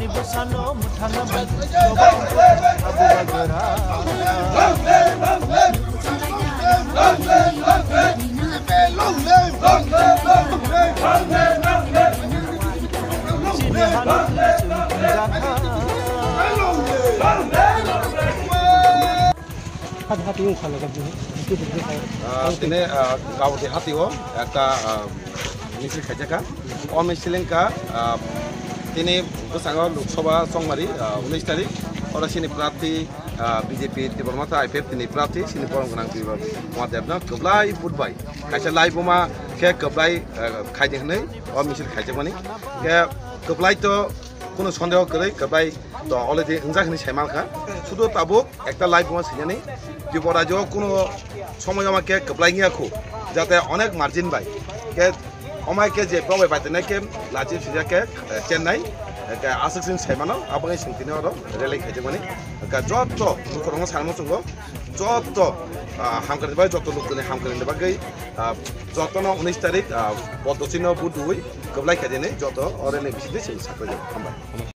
ni busano muthana bag abu bagara Ini kau di hati wo, ka misal kerja on misalnya ka ini bersama Lok Sabha Songmari 19 tarik orang sini berarti BJP di Bermata IPF ini berarti sini orang kenang di Bermata IPF nak keblai football kaisa live buma kayak keblai kajian ni orang misal kajian mana kayak keblai tu কোনো সন্দেহ করে কেবাই তো already ইনজাক নি সেমাল খা শুধু তাবো একটা live বমা সিজানি বিপরাজ কোনো সময় আমাকে কেবলাই গিয়াখো যাতে অনেক মার্জিন বাই কে অমাইকে যে প্রবাই পাইতে না কে লাজি সিজাকে চেন্নাই কে আসিন সেমানো আপনি সিংতিনে হলো রেলাই খাইতে মানে কা যত দুখরং সারমো চঙ্গ যত হামকারে বাই যত লোকজনে হামকারে বাগৈ যত 19 তারিখ পদ্মচিহ্ন বুধুই কেবলাই খাইতে যত অরেনে বিসিতে সাকরে হামবা